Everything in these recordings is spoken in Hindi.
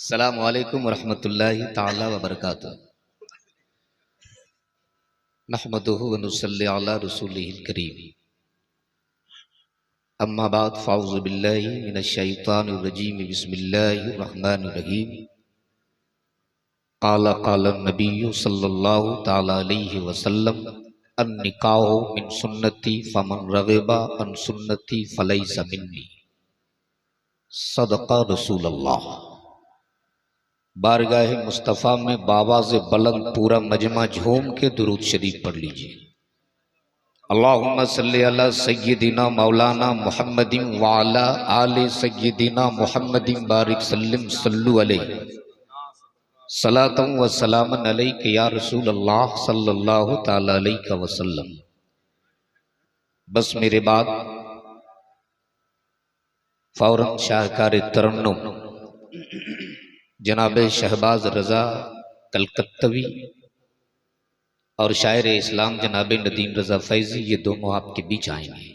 अस्सलामु अलैकुम वरहमतुल्लाहि ताला वबरकातुहू। नहमदुहु व नुसल्ली अला रसूलिहिल करीम। अम्मा बाद फ़अऊज़ु बिल्लाहि मिनश शैतानिर रजीम। बिस्मिल्लाहिर रहमानिर रहीम। क़ाला नबिय्यु सल्लल्लाहु तआला अलैहि वसल्लम अन-निकाहु मिन सुन्नती फमन रग़िबा अन सुन्नती फ़लैसा मिन्नी। सदक़ा रसूलुल्लाह। बारगाह मुस्तफ़ा में बाबा से बुलंद पूरा मजमा झूम के दुरूद शरीफ पढ़ लीजिए। अल्लाहुम्मा सल्ली अला सय्यिदिना मौलाना मुहम्मदिन व अला आले सय्यिदिना मुहम्मदिन बारिक सल्लिम सल्लु अलैहि सलातन व सलामन अलैका या रसूल अल्लाह सल्लल्लाहु तआला अलैहि वसल्लम। बस मेरे बाद फौरन शाहकार तरन्नुम जनाब शहबाज रज़ा कलकत्तवी और शायर इस्लाम जनाब नदीम रज़ा फैज़ी, ये दोनों आपके बीच आएंगे।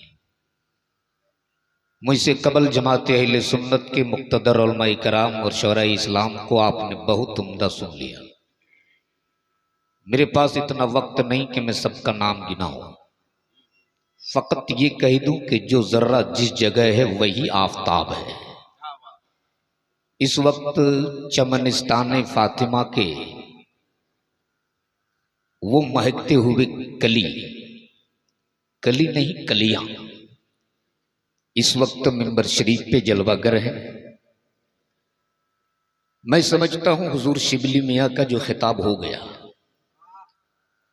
मुझसे कबल जमात अहले सुन्नत के मुक़्तदर उलमा कराम और शोराए इस्लाम को आपने बहुत उम्दा सुन लिया। मेरे पास इतना वक्त नहीं कि मैं सबका नाम गिनाऊं। फ़कत ये कह दूं कि जो ज़र्रा जिस जगह है वही आफ़ताब है। इस वक्त चमनिस्तान फातिमा के वो महकते हुए कली कली नहीं कलियां इस वक्त मिंबर शरीफ पे जलवागर है। मैं समझता हूं हुजूर शिबली मियाँ का जो खिताब हो गया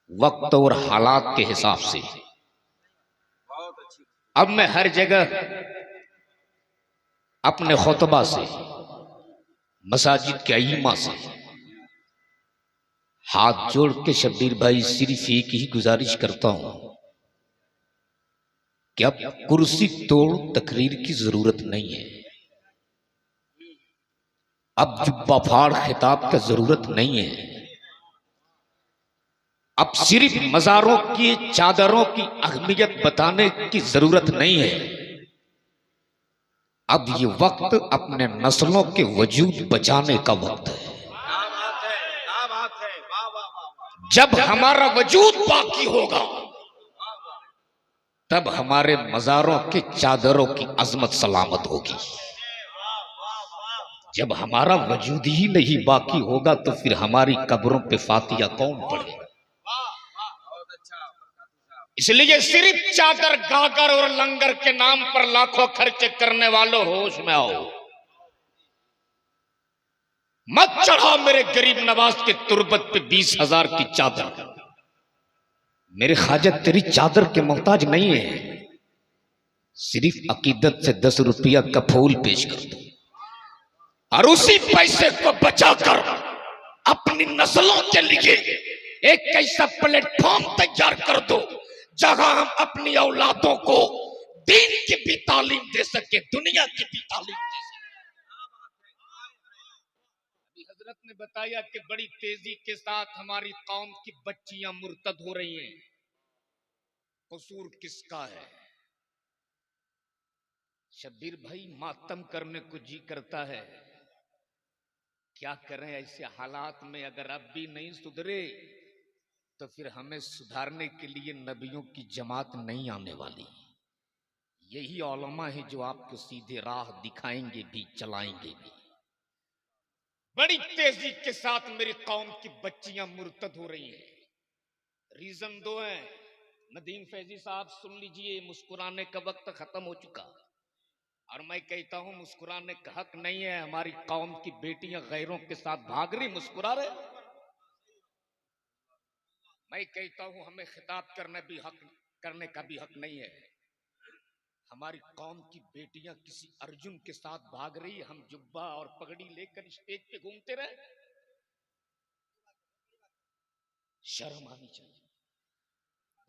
वक्त और हालात के हिसाब से, अब मैं हर जगह अपने खुतबा से मसाजिद के अइम्मा से हाथ जोड़ के शब्बीर भाई सिर्फ एक ही गुजारिश करता हूं कि अब कुर्सी तोड़ तकरीर की जरूरत नहीं है। अब जुब्बा फाड़ खिताब का जरूरत नहीं है। अब सिर्फ मज़ारों की चादरों की अहमियत बताने की जरूरत नहीं है। अब ये वक्त अपने नस्लों के वजूद बचाने का वक्त है। जब हमारा वजूद बाकी होगा तब हमारे मज़ारों के चादरों की अजमत सलामत होगी। जब हमारा वजूद ही नहीं बाकी होगा तो फिर हमारी कब्रों पे फातिया कौन पढ़ेगा? इसलिए सिर्फ चादर गागर और लंगर के नाम पर लाखों खर्चे करने वालों होश में आओ। मत चढ़ाओ मेरे गरीब नवाज के तुरबत पे 20,000 की चादर। मेरे ख्वाजा तेरी चादर के मोहताज नहीं है। सिर्फ अकीदत से 10 रुपया का फूल पेश कर दो और उसी पैसे को बचाकर अपनी नस्लों के लिए एक ऐसा प्लेटफॉर्म तैयार कर दो जहां हम अपनी औलादों को दीन की भी तालीम दे सके, दुनिया की भी तालीम दे सके। हजरत ने बताया कि बड़ी तेजी के साथ हमारी कौम की बच्चियां मुर्तद हो रही हैं। कसूर किसका है? शब्बीर भाई मातम करने को जी करता है, क्या करें ऐसे हालात में। अगर अब भी नहीं सुधरे तो फिर हमें सुधारने के लिए नबियों की जमात नहीं आने वाली। यही औलमा है जो आपको सीधे राह दिखाएंगे भी, चलाएंगे भी। बड़ी तेजी के साथ मेरी कौम की बच्चियां मुर्तद हो रही हैं। रीजन दो हैं। नदीम फैजी साहब सुन लीजिए, मुस्कुराने का वक्त खत्म हो चुका और मैं कहता हूं मुस्कुराने का हक नहीं है। हमारी कौम की बेटियां गैरों के साथ भाग रही, मुस्कुरा रहे। मैं कहता हूं हमें खिताब करने का भी हक नहीं है। हमारी कौम की बेटियां किसी अर्जुन के साथ भाग रही, हम जुब्बा और पगड़ी लेकर स्टेज पे घूमते रहे। शर्म आनी चाहिए।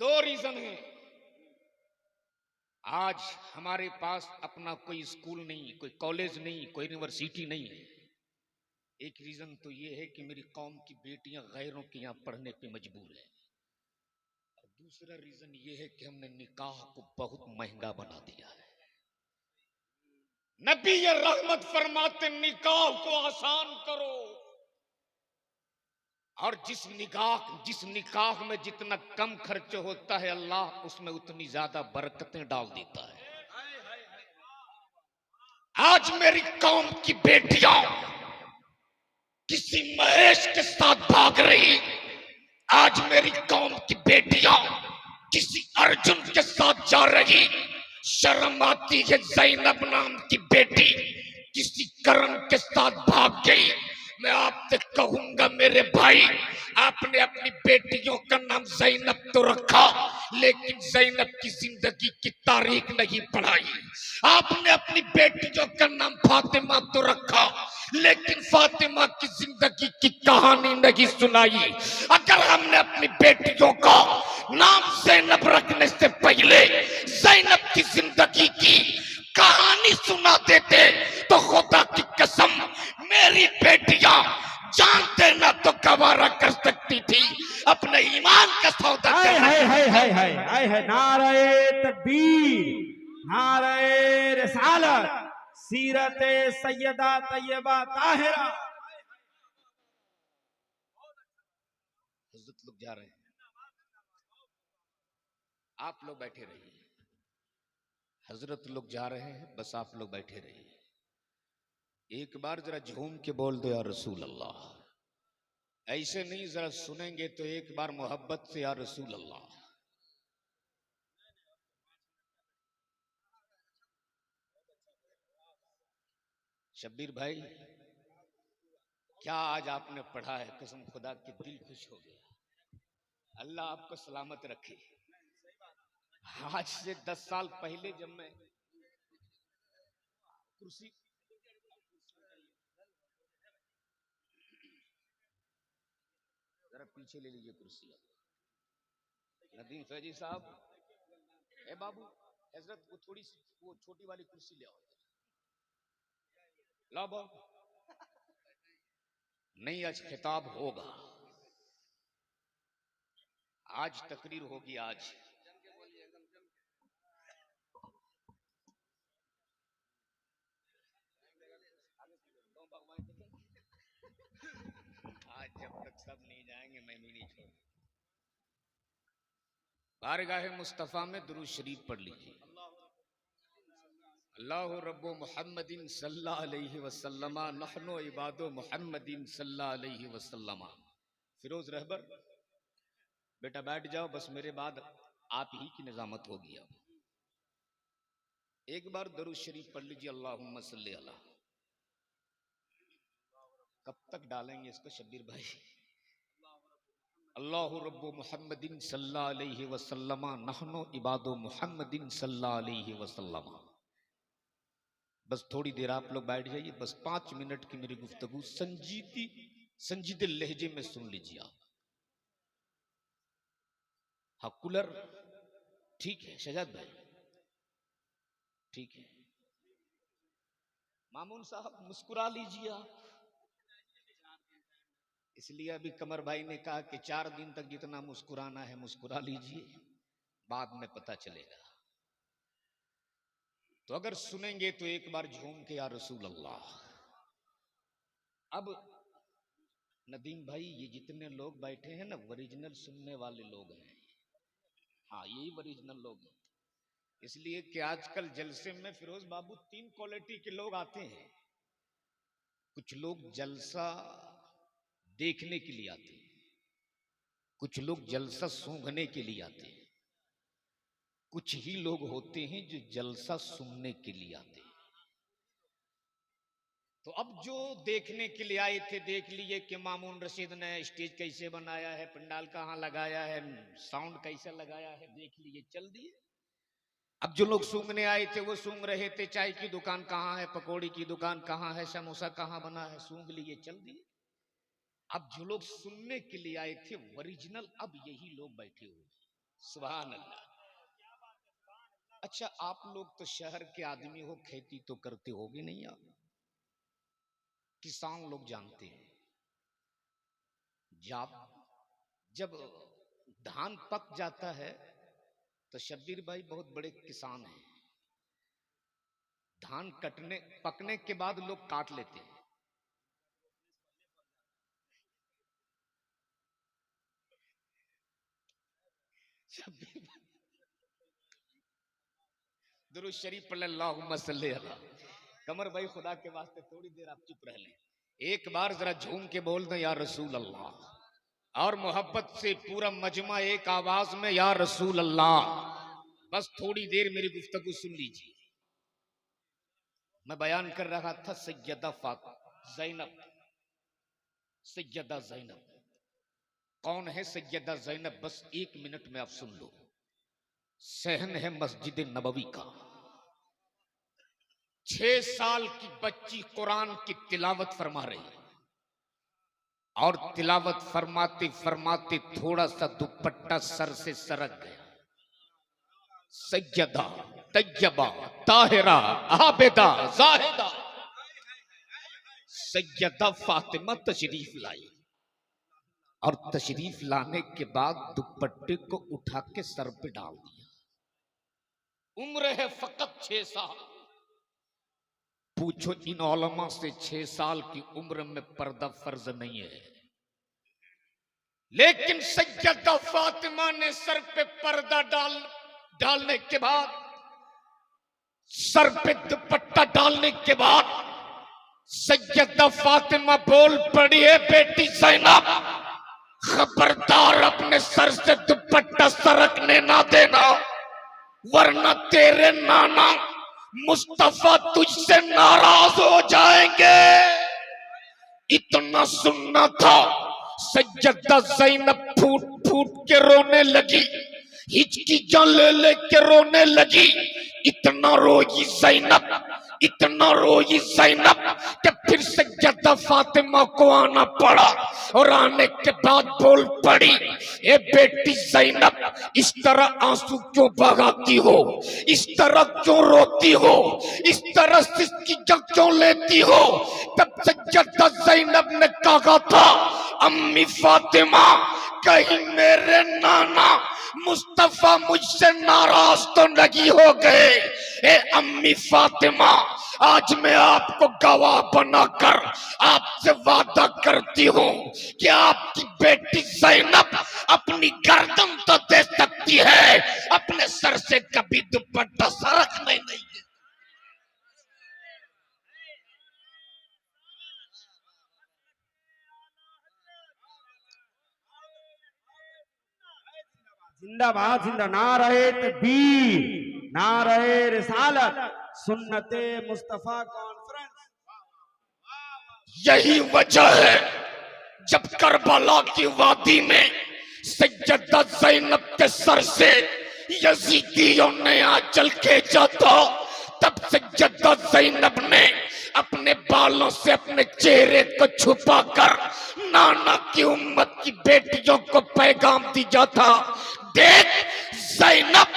दो रीजन है। आज हमारे पास अपना कोई स्कूल नहीं, कोई कॉलेज नहीं, कोई यूनिवर्सिटी नहीं है। एक रीजन तो यह है कि मेरी कौम की बेटियां गैरों के यहां पढ़ने पे मजबूर है। और दूसरा रीजन यह है कि हमने निकाह को बहुत महंगा बना दिया है। नबी ये रहमत फरमाते निकाह को आसान करो, और जिस निकाह में जितना कम खर्च होता है अल्लाह उसमें उतनी ज्यादा बरकतें डाल देता है। आज मेरी कौम की बेटियां किसी महेश के साथ भाग रही, आज मेरी कौम की बेटियां किसी अर्जुन के साथ जा रही। शर्म आती है ज़ैनब नाम की बेटी किसी करण के साथ भाग गई। मैं आपसे कहूंगा मेरे भाई, आपने अपनी बेटियों का नाम ज़ैनब तो रखा, लेकिन ज़ैनब की जिंदगी की तारीख नहीं पढ़ाई। आपने अपनी बेटियों का नाम फातिमा तो रखा, लेकिन फातिमा की जिंदगी की कहानी नहीं सुनाई। अगर हमने अपनी बेटियों का नाम ज़ैनब रखने से पहले ज़ैनब की जिंदगी की कहानी सुना देते तो खुदा की कसम मेरी बेटियां जान देना तो गवारा कर सकती थी, अपने ईमान का सौदा करना। है नारे तकबीर, नारे रिसालत, सीरत सैयदा तैयबा ताहिरा। हजरत लोग जा रहे हैं, आप लोग बैठे रहिए। हजरत लोग जा रहे हैं, बस आप लोग बैठे रहिए। एक बार जरा झूम के बोल दो या रसूल अल्लाह। ऐसे नहीं, जरा सुनेंगे तो एक बार मोहब्बत से या रसूल अल्लाह। शब्बीर भाई, क्या आज आपने पढ़ा है, कसम खुदा की दिल खुश हो गया। अल्लाह आपको सलामत रखे। आज से 10 साल पहले जब मैं कुर्सी, जरा पीछे ले लीजिए कुर्सी। नदीम फैजी साहब, ए बाबू, हजरत वो थोड़ी सी वो छोटी वाली कुर्सी ले आओ। ला बाबू, नहीं आज खिताब होगा, आज तकरीर होगी। आज आज जब तक सब नहीं जाएंगे मैं भी नहीं छोड़। बारगाह मुस्तफ़ा में दुरूद शरीफ पढ़ लीजिए। अल्लाह रब्बो मुहम्मदिन सल्लल्लाहु अलैहि वसल्लम नहनु इबादो मुहम्मदिन सल्लल्लाहु अलैहि वसल्लम। फिरोज रहबर, बेटा बैठ जाओ, बस मेरे बाद आप ही की निजामत होगी। अब एक बार दुरूद शरीफ पढ़ लीजिए, अल्लाहुम्मा सल्ली अला। कब तक डालेंगे इसको शब्बीर भाई? अल्लाहु रब्बु मुहम्मदिन सल्लल्लाहु अलैहि वसल्लम नहनु इबादु मुहम्मदिन सल्लल्लाहु अलैहि वसल्लम। बस थोड़ी देर आप लोग बैठ जाइए, बस 5 मिनट की मेरी गुफ्तगू संजीदे लहजे में सुन लीजिए आप। हाँ कूलर ठीक है शहजाद भाई, ठीक है। मामून साहब मुस्कुरा लीजिए आप, इसलिए अभी कमर भाई ने कहा कि 4 दिन तक जितना मुस्कुराना है मुस्कुरा लीजिए, बाद में पता चलेगा। तो अगर सुनेंगे तो एक बार झूम के या रसूल अल्लाह। अब नदीम भाई, ये जितने लोग बैठे हैं ना ओरिजिनल सुनने वाले लोग हैं। हाँ यही ओरिजिनल लोग हैं, इसलिए कि आजकल जलसे में फिरोज बाबू 3 क्वालिटी के लोग आते हैं। कुछ लोग जलसा देखने के लिए आते हैं, कुछ लोग जलसा सूंघने के लिए आते हैं, कुछ ही लोग होते हैं जो जलसा सुनने के लिए आते हैं। तो अब जो देखने के लिए आए थे देख लिए कि मामून रशीद ने स्टेज कैसे बनाया है, पंडाल कहाँ लगाया है, साउंड कैसा लगाया है, देख लिए चल दिए। अब जो लोग सूंघने आए थे वो सूंघ रहे थे, चाय की दुकान कहाँ है, पकौड़ी की दुकान कहाँ है, समोसा कहाँ बना है, सूंघ लिए चल दिए। अब जो लोग सुनने के लिए आए थे ओरिजिनल, अब यही लोग बैठे हुए। सुभान अल्लाह। अच्छा आप लोग तो शहर के आदमी हो, खेती तो करते होगे नहीं आप? किसान लोग जानते हैं, जब धान पक जाता है तो शब्बीर भाई बहुत बड़े किसान हैं, धान कटने पकने के बाद लोग काट लेते हैं। दुरूद शरीफ पढ़ अल्लाहुम्मा सल्ली अला। कमर भाई खुदा के वास्ते थोड़ी देर आप चुप रह लें, एक बार जरा झूम के बोल दें या रसूल अल्लाह, और मोहब्बत से पूरा मजमा एक आवाज में या रसूल अल्लाह। बस थोड़ी देर मेरी गुफ्तगू सुन लीजिए। मैं बयान कर रहा था सैयदा ज़ैनब। सैयदा ज़ैनब कौन है? सैयदा ज़ैनब बस 1 मिनट में आप सुन लो। सहन है मस्जिद नबवी का। 6 साल की बच्ची कुरान की तिलावत फरमा रही है, और तिलावत फरमाते फरमाते थोड़ा सा दुपट्टा सर से सरक गया। सैयदा तैयबा ताहिरा आबिदा जाहिदा सैयदा फातिमा तशरीफ लाई, और तशरीफ लाने के बाद दुपट्टे को उठा के सर पे डाल दिया। उम्र है फकत 6 साल। पूछो इन औलमा से 6 साल की उम्र में पर्दा फर्ज नहीं है, लेकिन सैयदा फातिमा ने सर पे पर्दा डालने के बाद, सर पे दुपट्टा डालने के बाद सैयदा फातिमा बोल पड़ी है, बेटी ज़ैनब खबरदार अपने सर से दुपट्टा सरकने ना देना, वरना तेरे नाना मुस्तफा तुझसे नाराज हो जाएंगे। इतना सुनना था। सैयदा ज़ैनब फूट फूट के रोने लगी, हिचकी जान ले के रोने लगी। इतना रोई ज़ैनब, इतना रोई ज़ैनब कि फिर सैयदा फातिमा को आना पड़ा, और आने के बाद बोल पड़ी, ए बेटी ज़ैनब इस तरह आंसू क्यों बहाती हो, इस तरह क्यों रोती हो, इस तरह सिसकी जग क्यों लेती हो। तब सैयदा ज़ैनब ने कहा था, अम्मी फातिमा कहीं मेरे नाना मुस्तफा मुझसे नाराज तो नहीं हो गए। ए अम्मी फातिमा आज मैं आपको गवाह बनाकर आपसे वादा करती हूँ कि आपकी बेटी ज़ैनब अपनी गर्दन तो दे सकती है, अपने सर से कभी दुपट्टा सरकने नहीं दे। जिंदाबाद जिंदा नारे तकबीर, नारे रिसालत, सुन्नते मुस्तफा कॉन्फ्रेंस। यही वजह है जब करबला की वादी में सैयदा ज़ैनब के सर से यजीदियों ने आंचल खींचा था, तब सैयदा ज़ैनब ने अपने बालों से अपने चेहरे को छुपाकर नाना की उम्मत की बेटियों को पैगाम दिया था। देख ज़ैनब,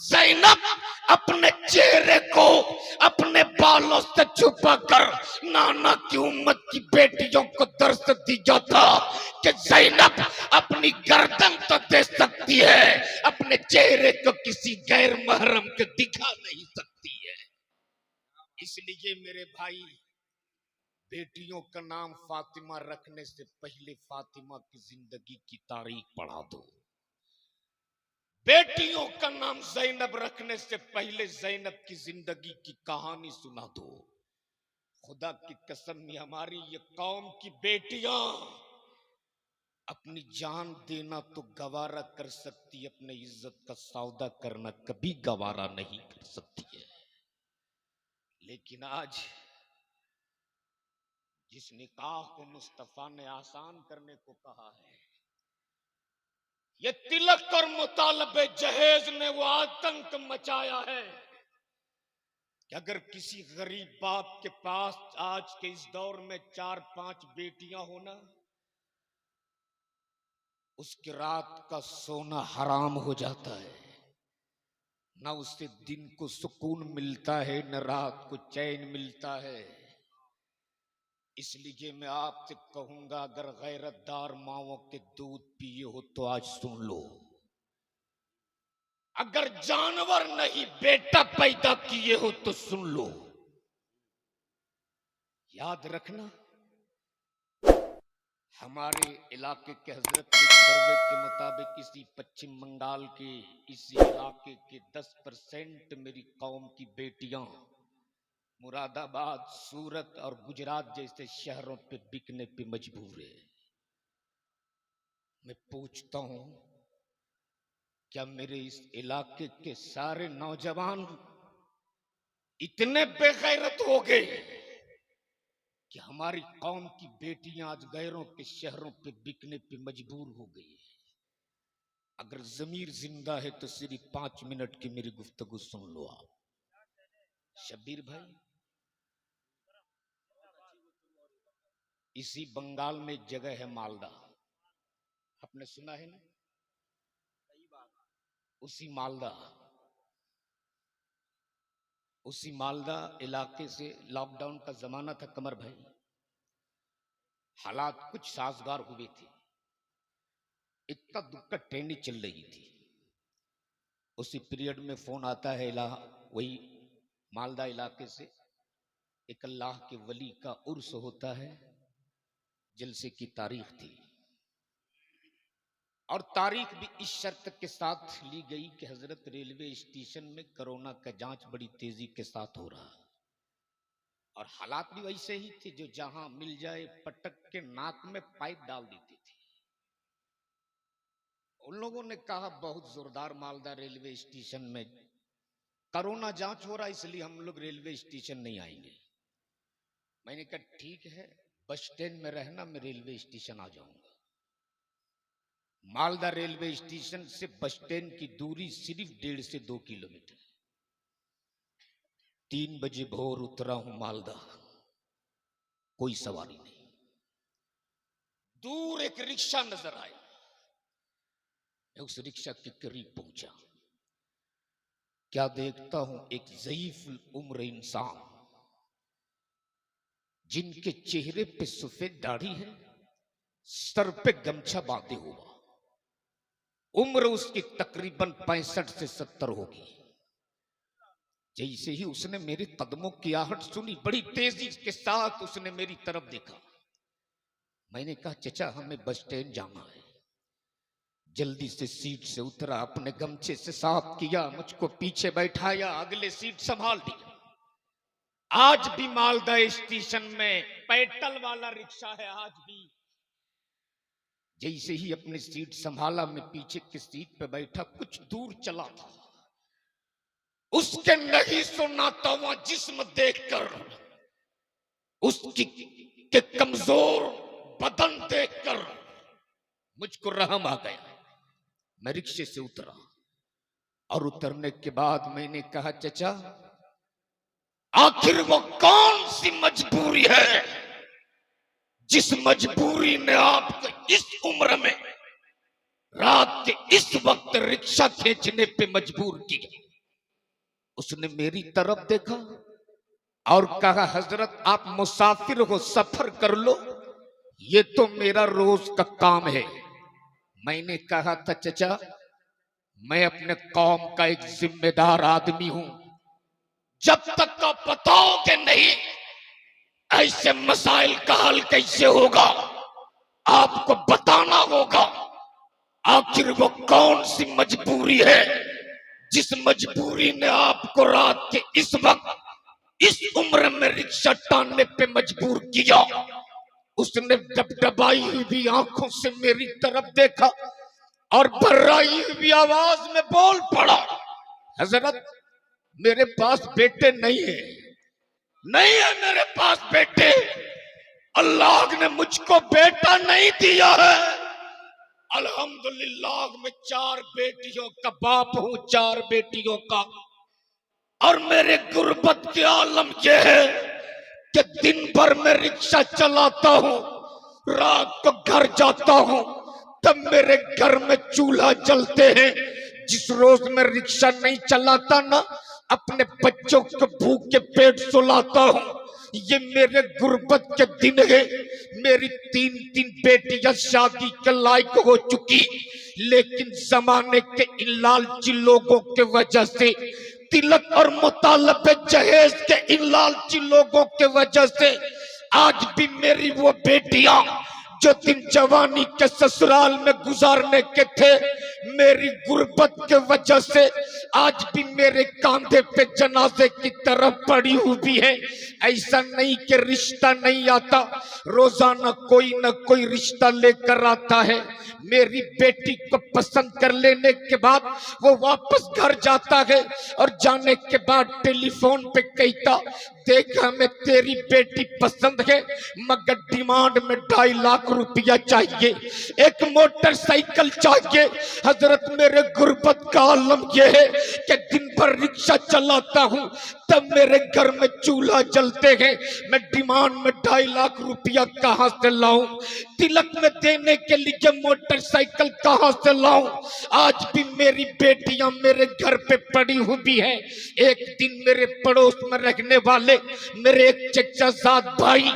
ज़ैनब अपने चेहरे को अपने बालों से छुपाकर नाना की उम्मत की बेटियों को दर्श दिया था कि ज़ैनब अपनी गर्दन तो दे सकती है, अपने चेहरे को किसी गैर महरम को दिखा नहीं सकती है। इसलिए मेरे भाई, बेटियों का नाम फातिमा रखने से पहले फातिमा की जिंदगी की तारीख पढ़ा दो। बेटियों का नाम ज़ैनब रखने से पहले ज़ैनब की जिंदगी की कहानी सुना दो। खुदा की कसम, हमारी ये कौम की बेटियां अपनी जान देना तो गवारा कर सकती, अपने इज्जत का सौदा करना कभी गवारा नहीं कर सकती है। लेकिन आज जिस निकाह को मुस्तफा ने आसान करने को कहा है, ये तिलक और मुतालबे जहेज ने वो आतंक मचाया है कि अगर किसी गरीब बाप के पास आज के इस दौर में 4-5 बेटियां हो ना, उसकी रात का सोना हराम हो जाता है, ना उससे दिन को सुकून मिलता है, न रात को चैन मिलता है। इसलिए मैं आपसे कहूंगा, अगर गैरतदार माओं के दूध पिए हो तो आज सुन लो। अगर जानवर नहीं बेटा पैदा किए हो तो सुन लो, याद रखना हमारे इलाके के हजरत के सर्वे के मुताबिक इसी पश्चिम बंगाल के इसी इलाके के 10% मेरी कौम की बेटियां मुरादाबाद, सूरत और गुजरात जैसे शहरों पे बिकने पे मजबूर है। मैं पूछता हूं, क्या मेरे इस इलाके के सारे नौजवान इतने बेगैरत हो गए कि हमारी कौम की बेटियां आज गैरों के शहरों पे बिकने पे मजबूर हो गई है? अगर जमीर जिंदा है तो सिर्फ 5 मिनट की मेरी गुफ्तगू सुन लो आप। शब्बीर भाई, इसी बंगाल में एक जगह है मालदा, आपने सुना है ना? उसी मालदा इलाके से लॉकडाउन का जमाना था कमर भाई, हालात कुछ साजगार हुए थे, इतना दुक्का ट्रेंडी चल रही थी। उसी पीरियड में फोन आता है वही मालदा इलाके से, एक अल्लाह के वली का उर्स होता है, जलसे की तारीख थी और तारीख भी इस शर्त के साथ ली गई कि हजरत रेलवे स्टेशन में कोरोना का जांच बड़ी तेजी के साथ हो रहा और हालात भी वैसे ही थे, जो जहां मिल जाए पटक के नाक में पाइप डाल देते थे। उन लोगों ने कहा बहुत जोरदार मालदा रेलवे स्टेशन में कोरोना जांच हो रहा, इसलिए हम लोग रेलवे स्टेशन नहीं आएंगे। मैंने कहा ठीक है, बस स्टैंड में रहना, मैं रेलवे स्टेशन आ जाऊंगा। मालदा रेलवे स्टेशन से बस स्टैंड की दूरी सिर्फ 1.5 से 2 किलोमीटर। 3 बजे भोर उतरा हूं मालदा, कोई सवारी नहीं। दूर एक रिक्शा नजर आया, मैं उस रिक्शा के करीब पहुंचा, क्या देखता हूं एक ज़ईफ उम्र इंसान जिनके चेहरे पे सफेद दाढ़ी है, सर पे गमछा बांधे हुआ, उम्र उसकी तकरीबन 65 से 70 होगी। जैसे ही उसने मेरे कदमों की आहट सुनी, बड़ी तेजी के साथ उसने मेरी तरफ देखा। मैंने कहा चचा हमें बस स्टैंड जाना है। जल्दी से सीट से उतरा, अपने गमछे से साफ किया, मुझको पीछे बैठाया, अगले सीट संभाल दिया। आज भी मालदा स्टेशन में पेट्रोल वाला रिक्शा है, आज भी। जैसे ही अपनी सीट संभाला, मैं पीछे की सीट पे बैठा, कुछ दूर चला था, उसके नहीं सुनाता हुआ जिस्म देखकर, उसकी के कमजोर बदन देखकर मुझको रहम आ गया। मैं रिक्शे से उतरा और उतरने के बाद मैंने कहा चचा आखिर वो कौन सी मजबूरी है जिस मजबूरी ने आपको इस उम्र में रात के इस वक्त रिक्शा खींचने पे मजबूर किया? उसने मेरी तरफ देखा और कहा हजरत आप मुसाफिर हो, सफर कर लो, ये तो मेरा रोज का काम है। मैंने कहा था चचा मैं अपने कौम का एक जिम्मेदार आदमी हूं, जब तक आप बताओगे नहीं ऐसे मसाइल का हल कैसे होगा, आपको बताना होगा। आखिर वो कौन सी मजबूरी है जिस मजबूरी ने आपको रात के इस वक्त इस उम्र में रिक्शा टानने पे मजबूर किया? उसने डबडबाई हुई आंखों से मेरी तरफ देखा और भर्राई हुई आवाज में बोल पड़ा, हजरत मेरे पास बेटे नहीं है, नहीं है मेरे पास बेटे। अल्लाह ने मुझको बेटा नहीं दिया है। अल्हम्दुलिल्लाह मैं 4 बेटियों का बाप हूं, 4 बेटियों का। और मेरे गुर्बत के आलम ये है कि दिन भर में रिक्शा चलाता हूं, रात को घर जाता हूं, तब मेरे घर में चूल्हा जलते हैं। जिस रोज मैं रिक्शा नहीं चलाता ना, अपने बच्चों को भूख के पेट सुलाता हूं। ये मेरे गुर्बत के दिन है। मेरी 3 बेटियां शादी के लायक हो चुकी, लेकिन जमाने के इन लालची लोगों के वजह से, तिलक और मुतालबे जहेज के इन लालची लोगों के वजह से आज भी मेरी वो बेटियां जो दिन जवानी के ससुराल में गुजारने के थे, मेरी गुर्बत के वजह से आज भी मेरे कांधे पे जनाजे की तरफ पड़ी हुई है। ऐसा नहीं कि रिश्ता नहीं आता, रोजाना कोई न कोई रिश्ता लेकर आता है। मेरी बेटी को पसंद कर लेने के बाद वो वापस घर जाता है और जाने के बाद टेलीफोन पे कहता, देख हमें तेरी बेटी पसंद है मगर डिमांड में 2.5 लाख रुपया चाहिए, एक मोटरसाइकिल चाहिए। हजरत मेरे गुर्बत का आलम यह है कि दिन भर रिक्शा चलाता हूँ तब मेरे घर में चूल्हा जलते हैं, मैं डिमांड में 2.5 लाख रुपया कहाँ से लाऊं? तिलक में देने के लिए मोटरसाइकिल कहाँ से लाऊं? आज भी मेरी बेटियां मेरे घर पे पड़ी हुई है। एक दिन मेरे पड़ोस में रहने वाले मेरे एक चचाजाद भाई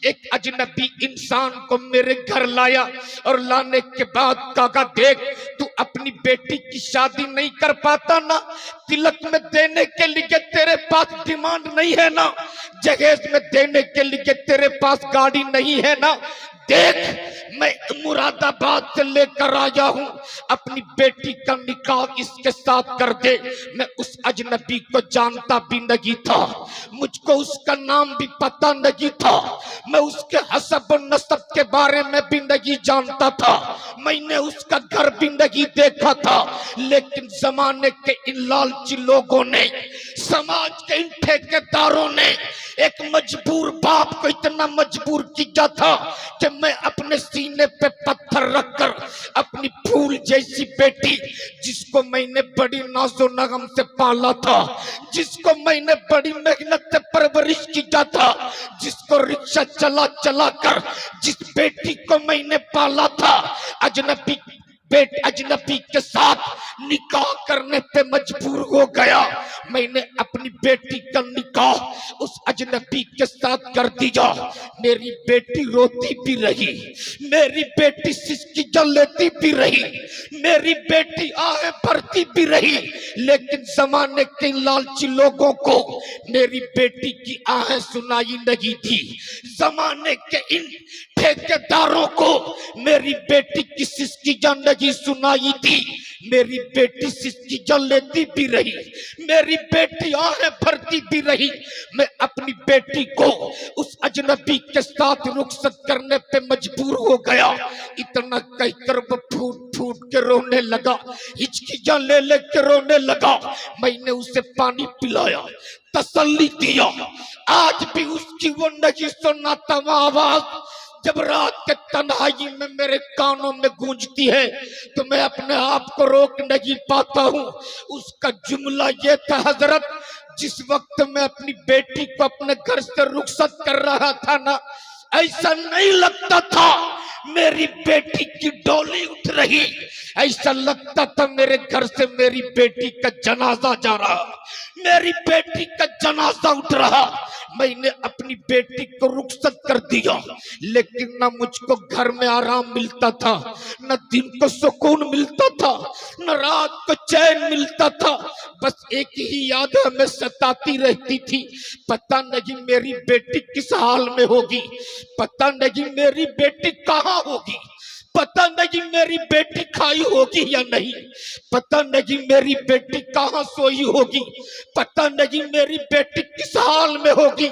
एक अजनबी इंसान को मेरे घर लाया और लाने के बाद कहा, देख तू अपनी बेटी की शादी नहीं कर पाता ना, तिलक में देने के लिए तेरे पास डिमांड नहीं है ना, जहेज में देने के लिए तेरे पास गाड़ी नहीं है ना, देख मैं मुरादाबाद से लेकर आया हूं, अपनी बेटी का निकाह इसके साथ कर दे। मैं उस अजनबी को जानता भी नहीं था, मुझको उसका नाम भी पता नहीं था, मैं उसके हसब और नसब के बारे में भी नहीं जानता था, मैंने उसका घर भी नहीं देखा था। लेकिन जमाने के इन लालची लोगों ने, समाज के इन ठेकेदारों ने एक मजबूर बाप को इतना मजबूर किया था कि मैं अपने सीने पे पत्थर रखकर अपनी फूल जैसी बेटी, जिसको मैंने बड़ी नाजो नगम से पाला था, जिसको मैंने बड़ी मेहनत से परवरिश किया था, जिसको रिक्शा चला चला कर जिस बेटी को मैंने पाला था, अजनबी के साथ निकाह करने पे मजबूर हो गया। मैंने अपनी बेटी का निकाह उस अजनबी के साथ कर दिया। मेरी बेटी रोती भी रही, मेरी बेटी सिसकी लेती भी रही, मेरी बेटी आहें भरती भी रही, लेकिन जमाने के लालची लोगों को मेरी बेटी की आहें सुनाई नहीं थी। जमाने के इन ठेकेदारों को मेरी बेटी की सिसकी नहीं सुनाई थी। मेरी बेटी सिसकी लेती भी रही, मेरी बेटी आहें भरती भी रही। मैं अपनी बेटी को उस अजनबी के साथ रुखसत करने पे मजबूर हो गया। इतना कहकर वो फूट फूट के रोने लगा, हिचकियां ले ले के रोने लगा। मैंने उसे पानी पिलाया, तसल्ली दिया। आज भी उसकी वो नहीं सुनाता आवाज जब रात के तन्हाई में मेरे कानों में गूंजती है तो मैं अपने आप को रोक नहीं पाता हूँ। उसका जुमला ये था, हजरत जिस वक्त मैं अपनी बेटी को अपने घर से रुखसत कर रहा था ना, ऐसा नहीं लगता था मेरी बेटी की डोली उठ रही, ऐसा लगता था मेरे घर से मेरी बेटी का जनाजा जा रहा, मेरी बेटी का जनाजा उठ रहा। मैंने अपनी बेटी को रुखसत कर दिया, लेकिन न मुझको घर में आराम मिलता था, न दिन को सुकून मिलता था, न रात को चैन मिलता था। बस एक ही याद हमें सताती रहती थी, पता नहीं मेरी बेटी किस हाल में होगी, पता नहीं मेरी बेटी कहाँ होगी, पता नहीं मेरी बेटी खाई होगी या नहीं, पता नहीं मेरी बेटी कहाँ सोई होगी, पता नहीं मेरी बेटी किस हाल में होगी।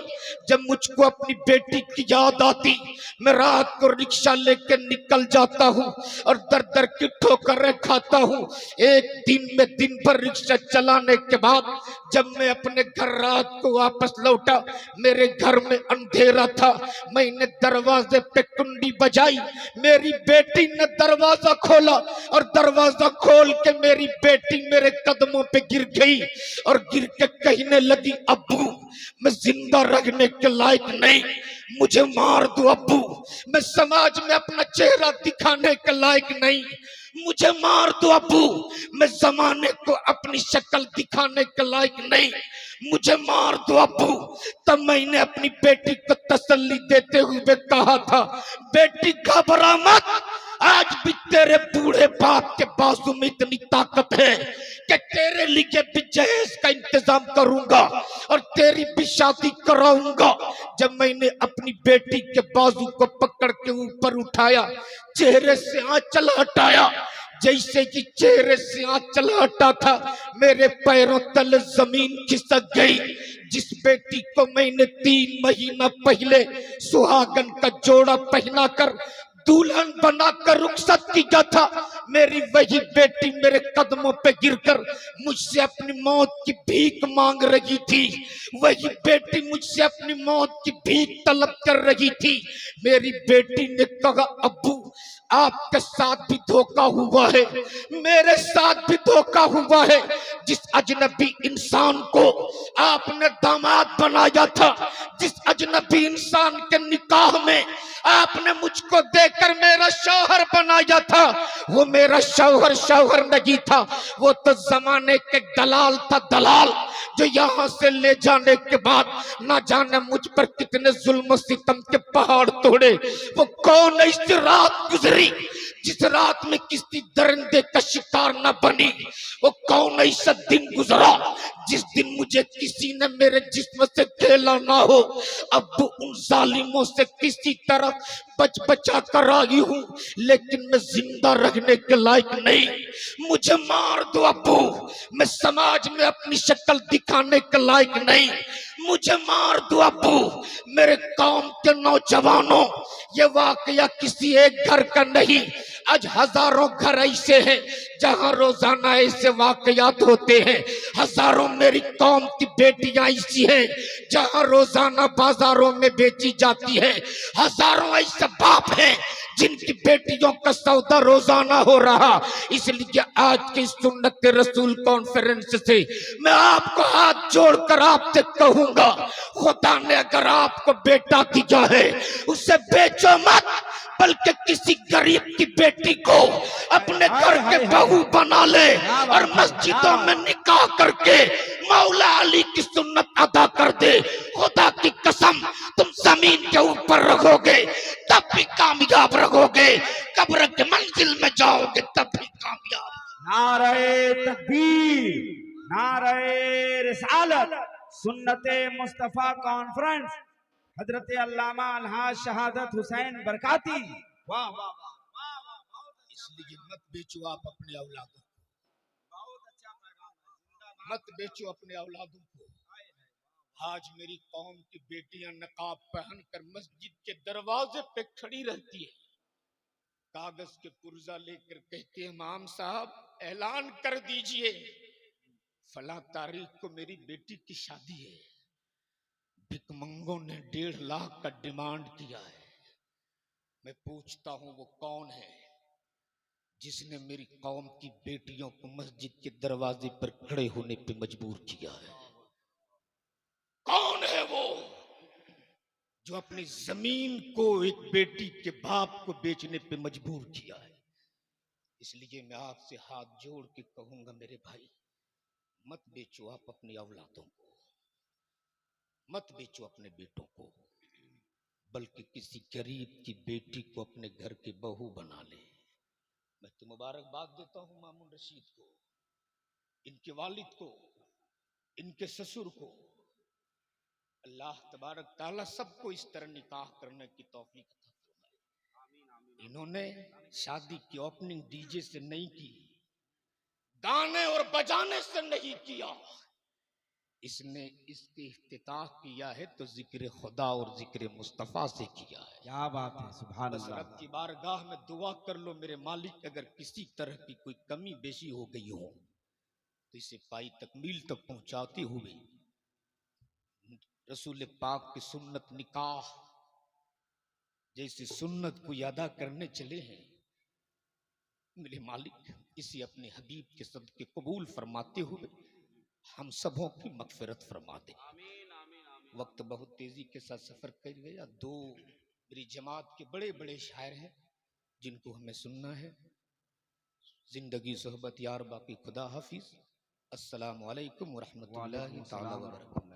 जब मुझको अपनी बेटी की याद आती, मैं रात को रिक्शा लेकर निकल जाता हूँ और दर दर की ठोकरें खाता हूँ। एक दिन में दिन भर रिक्शा चलाने के बाद जब मैं अपने घर रात को वापस लौटा, मेरे घर में अंधेरा था। मैंने दरवाजे पे कुंडी बजाई, मेरी बेटी ने दरवाजा खोला और दरवाजा खोल के मेरी बेटी मेरे कदमों पे गिर गई और गिर के कहने लगी, अब्बू मैं जिंदा रहने के लायक नहीं, मुझे मार दो अब्बू, मैं समाज में अपना चेहरा दिखाने के लायक नहीं, मुझे मार दो अब्बू, मैं जमाने को अपनी शक्ल दिखाने के लायक नहीं, मुझे मार दो अब्बू। तब मैंने अपनी बेटी को तसल्ली देते हुए कहा था, बेटी घबरा मत, आज भी तेरे बूढ़े बाप के बाजू में इतनी ताकत है कि तेरे लिए भी जहेज का इंतजाम करूंगा और तेरी भी शादी कराऊंगा। जब मैंने अपनी बेटी के बाजू को पकड़ के ऊपर उठाया, चेहरे से आंचल हटाया, जैसे कि चेहरे से आंचल हटा था, मेरे पैरों तले जमीन खिसक गई। जिस बेटी को मैंने 3 महीना पहले सुहागन का जोड़ा पहनाकर दुल्हन बनाकर रुखसत किया था, मेरी वही बेटी मेरे कदमों पे गिरकर मुझसे अपनी मौत की भीख मांग रही थी। वही बेटी मुझसे अपनी मौत की भीख तलब कर रही थी। मेरी बेटी ने कहा, अब्बू आपके साथ भी धोखा हुआ है, मेरे साथ भी धोखा हुआ है। जिस अजनबी इंसान को आपने दामाद बनाया था, जिस अजनबी इंसान के निकाह में आपने मुझको देकर मेरा शौहर बनाया था, वो मेरा शौहर नहीं था, वो तो जमाने के दलाल था, दलाल, जो यहाँ से ले जाने के बाद ना जाने मुझ पर कितने जुल्म सितम के पहाड़ तोड़े। वो कौन ऐसी रात गुजरी जिस रात में किसी दरिंदे का शिकार न बनी? वो कौन ऐसा दिन गुजरा जिस दिन मुझे किसी ने मेरे जिस्म से खेला ना हो? अब उन जालिमों से किसी तरह बचा कर आई हूं, लेकिन मैं जिंदा रहने के लायक नहीं। मुझे मार दो अब्बू, मैं समाज में अपनी शक्ल दिखाने के लायक नहीं। मुझे मार दो अब्बू। मेरे कौम के नौजवानों, ये वाकया किसी एक घर का नहीं, आज हजारों घर ऐसे हैं जहां रोजाना ऐसे वाकयात होते हैं। हजारों मेरी कौम की बेटियां ऐसी हैं जहां रोजाना बाजारों में बेची जाती है। हजारों ऐसे बाप हैं जिनकी बेटियों का सौदा रोजाना हो रहा। इसलिए आज की सुन्नत रसूल कॉन्फ्रेंस से मैं आपको हाथ जोड़कर आपसे कहूंगा, खुदा ने अगर आपको बेटा दिया है उसे बेचो मत, बल्कि किसी गरीब की बेटी को अपने घर के बहू बना ले और मस्जिदों में निकाह करके मौला अली की सुन्नत अदा कर दे। खुदा की कसम, तुम जमीन के ऊपर रखोगे तब भी कामयाब रखोगे, कब्र के मंजिल में जाओगे तब भी कामयाब। नारे तकबीर, नारे रिसालत, सुन्नते मुस्तफा कॉन्फ्रेंस, हजरत अल्लामा अलहाज शहादत हुसैन बरकाती। वाह वाह वाह। इसलिए मत बेचो आप अपने औलादों को, मत बेचो अपने औलादों को। आज मेरी कौम की बेटियां नकाब पहनकर मस्जिद के दरवाजे पे खड़ी रहती है, कागज के पुर्जा लेकर कहते हैं, इमाम साहब ऐलान कर दीजिए फला तारीख को मेरी बेटी की शादी है। भिकमंगों ने 1.5 लाख का डिमांड किया है। मैं पूछता हूं वो कौन है जिसने मेरी कौम की बेटियों को मस्जिद के दरवाजे पर खड़े होने पे मजबूर किया है? कौन है वो जो अपनी जमीन को एक बेटी के बाप को बेचने पे मजबूर किया है? इसलिए मैं आपसे हाथ जोड़ के कहूंगा, मेरे भाई मत बेचो आप अपनी औलादों को, मत बेचो अपने बेटों को, बल्कि किसी गरीब की बेटी को अपने घर की बहू बना ले। मैं तो मुबारकबाद देता हूं मामून रशीद को, इनके वालिद को, इनके ससुर को। अल्लाह तबारक ताला सबको इस तरह निकाह करने की तौफीक अता फरमाए। इन्होंने शादी की ओपनिंग डीजे से नहीं की, गाने और बजाने से नहीं किया, इसने इसकी इफ्तिताह किया है तो जिक्र खुदा और जिक्र मुस्तफा से किया है। क्या बात है, सुभान बस अल्लाह। रब की बारगाह में दुआ कर लो, मेरे मालिक अगर किसी तरह की कोई कमी बेशी हो गई हो तो इसे पाई तकमील तक पहुंचाती हुई रसूल पाक की सुन्नत निकाह जैसी सुन्नत को अदा करने चले हैं, मेरे मालिक इसे अपने हबीब के सदके कबूल फरमाते हुए हम सबों की मगफिरत फरमा दे। वक्त बहुत तेजी के साथ सफर कर गया। 2 मेरी जमात के बड़े बड़े शायर हैं जिनको हमें सुनना है। जिंदगी सोहबत यार बाकी, खुदा हाफिज। अस्सलामु अलैकुम व रहमतुल्लाहि तआला व बरकातहू।